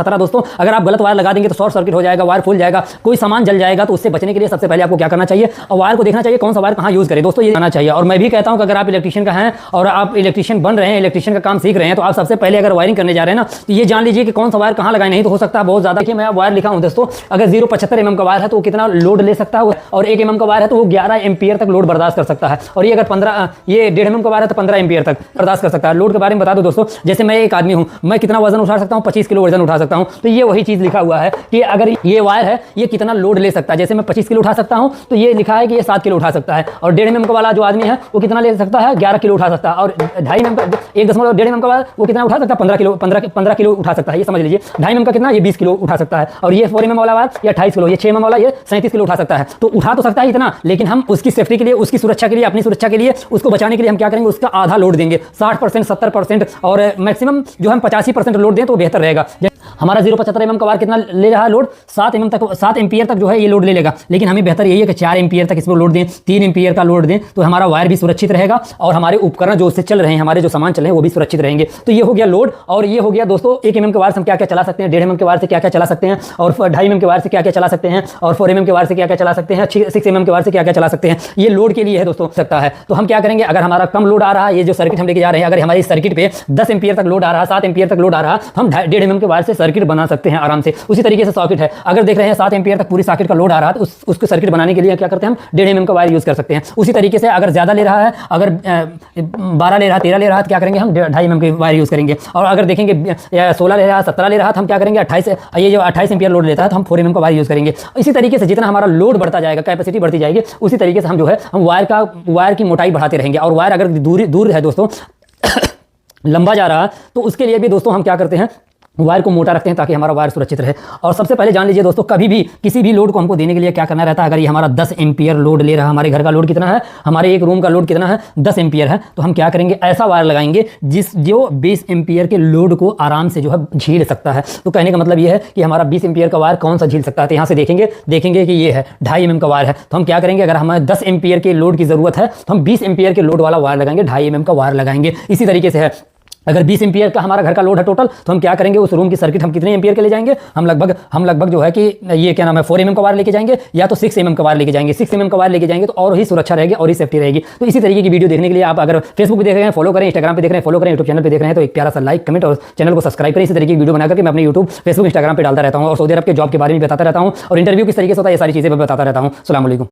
खतरा दोस्तों, अगर आप गलत वायर लगा देंगे तो शॉर्ट सर्किट हो जाएगा, वायर फूल जाएगा, कोई सामान जल जाएगा। तो उससे बचने के लिए सबसे पहले आपको क्या करना चाहिए, और वायर को देखना चाहिए कौन सा वायर कहाँ यूज करें दोस्तों, ये आना चाहिए। और मैं भी कहता हूं कि अगर आप इलेक्ट्रिशियन का हैं और आप इलेक्ट्रिशियन बन रहे हैं, इलेक्ट्रिशियन का काम सीख रहे हैं, तो आप सबसे पहले अगर वायरिंग करने जा रहे हैं ना, तो ये जान लीजिए कि कौन सा वायर कहाँ लगाए। नहीं तो हो सकता है बहुत ज्यादा, देखिए मैं वायर लिखा हूं दोस्तों, अगर 0.75 mm का वायर है तो वो कितना लोड ले सकता है, और 1 mm का वायर है तो वो 11 एम्पियर तक लोड बर्दाश्त कर सकता है। और ये अगर 1.5 mm का वायर है तो 15 एम्पियर तक बर्दाश्त कर सकता है। लोड के बारे में बता दो दोस्तों, जैसे मैं एक आदमी हूं, मैं कितना वजन उठा सकता हूं, 25 किलो वजन उठा सकता हूं। तो ये वही चीज लिखा हुआ है कि अगर ये वायर है ये कितना लोड ले सकता है। जैसे मैं 25 किलो उठा सकता हूं तो ये लिखा है कि ये 7 किलो उठा सकता है। और 1.5 mm का वाला जो आदमी है वो कितना ले सकता है, 11 किलो उठा सकता है। और 2.5 mm का 1.5 mm का वाला वो कितना उठा सकता है, 15 किलो उठा सकता है। ये समझ लीजिए 2.5 mm का कितना, ये 20 किलो उठा सकता है। और ये 4 mm वाला वायर ये 28 किलो, ये 6 mm वाला ये 37 किलो उठा सकता है। तो उठा तो सकता है इतना, लेकिन हम उसकी सेफ्टी के लिए, उसकी सुरक्षा के लिए, अपनी सुरक्षा के लिए, उसको बचाने के लिए हम क्या करेंगे, उसका आधा लोड देंगे, 60%, 70% और मैक्सिमम जो हम 85% लोड दें तो बेहतर रहेगा। हमारा 0.75 mm का वायर कितना ले रहा है लोड, 7 mm तक, 7 एम्पियर तक जो है ये लोड ले लेगा। लेकिन हमें बेहतर यही है कि 4 एम्पियर तक इसको लोड दें, 3 एम्पियर का लोड दें, तो हमारा वायर भी सुरक्षित रहेगा और हमारे उपकरण जो उससे चल रहे हैं, हमारे जो सामान चल रहे हैं वो भी सुरक्षित रहेंगे। तो ये हो गया लोड। और ये हो गया दोस्तों 1 mm के वायर से हम क्या क्या चला सकते हैं, 1.5 mm के वायर से क्या क्या चला सकते हैं, और 2.5 mm के वायर से क्या क्या चला सकते हैं, और 4 mm के वायर से क्या क्या चला सकते हैं, 6 mm के वायर से क्या क्या चला सकते हैं। ये लोड के लिए है दोस्तों, सकता है। तो हम क्या करेंगे, अगर हमारा कम लोड आ रहा है, ये जो सर्किट हम लेके जा रहे हैं, अगर हमारी सर्किट पे 10 एम्पियर तक लोड आ रहा है, 7 एम्पियर तक लोड आ रहा है, हम 1.5 mm के वायर से सर्किट बना सकते हैं आराम से। उसी तरीके से सॉकेट है, अगर देख रहे हैं 7 एम्पियर तक पूरी सॉकेट का लोड आ रहा है, तो उसको सर्किट बनाने के लिए क्या करते हैं, हम 1.5 mm का वायर यूज कर सकते हैं। उसी तरीके से अगर ज्यादा ले रहा है, अगर 12 ले रहा है, 13 ले रहा है, तो क्या करेंगे, हम 2.5 mm के वायर यूज करेंगे। और अगर देखेंगे 16 ले रहा है, 17 ले रहा है, तो हम क्या करेंगे, 28, ये जो 28 एम्पियर लोड लेता है तो हम 4 mm का वायर यूज करेंगे। इसी तरीके से जितना हमारा लोड बढ़ता जाएगा, कैपेसिटी बढ़ती जाएगी, उसी तरीके से हम जो है हम वायर की मोटाई बढ़ाते रहेंगे। और वायर अगर दूर है दोस्तों लंबा जा रहा है, तो उसके लिए भी दोस्तों हम क्या करते हैं, वायर को मोटा रखते हैं ताकि हमारा वायर सुरक्षित रहे। और सबसे पहले जान लीजिए दोस्तों, कभी भी किसी भी लोड को हमको देने के लिए क्या करना रहता है, अगर ये हमारा 10 एम्पियर लोड ले रहा है, हमारे घर का लोड कितना है, हमारे एक रूम का लोड कितना है, 10 एम्पियर है, तो हम क्या करेंगे, ऐसा वायर लगाएंगे जो 20 एम्पियर के लोड को आराम से जो है झेल सकता है। तो कहने का मतलब ये है कि हमारा 20 एम्पियर का वायर कौन सा झेल सकता है। तो यहाँ से देखेंगे कि ये है 2.5 mm का वायर है, तो हम क्या करेंगे, अगर हमें 10 एम्पियर के लोड की जरूरत है तो हम 20 एम्पियर के लोड वाला वायर लगाएंगे, 2.5 mm का वायर लगाएंगे। इसी तरीके से है, अगर 20 एम्पियर का हमारा घर का लोड है टोटल, तो हम क्या करेंगे, उस रूम की सर्किट हम कितने एम्पियर के ले जाएंगे, हम लगभग जो है कि ये क्या नाम है 4 mm का वायर लेके जाएंगे, या तो 6 mm का वायर लेके जाएंगे। 6 mm का वायर लेके जाएंगे तो और ही सुरक्षा रहेगी और ही सेफ्टी रहेगी। तो इसी तरीके की वीडियो देखने के लिए आप अगर फेसबुक पे देख रहे हैं फॉलो करें, इंस्टाग्राम पे देख रहे हैं फॉलो करें, यूट्यूब चैनल पे देख रहे हैं तो एक प्यारा सा लाइक, कमेंट और चैनल को सब्सक्राइब करें। इसी तरीके की वीडियो बनाकर के मैं अपने यूट्यूब, फेसबुक, इंस्टाग्राम पे डालता रहता हूँ और सऊदी अरब के जॉब के बारे में बताता रहता हूँ और इंटरव्यू किस तरीके से होता है ये सारी चीज़ें मैं बताता रहता हूँ। अस्सलाम वालेकुम।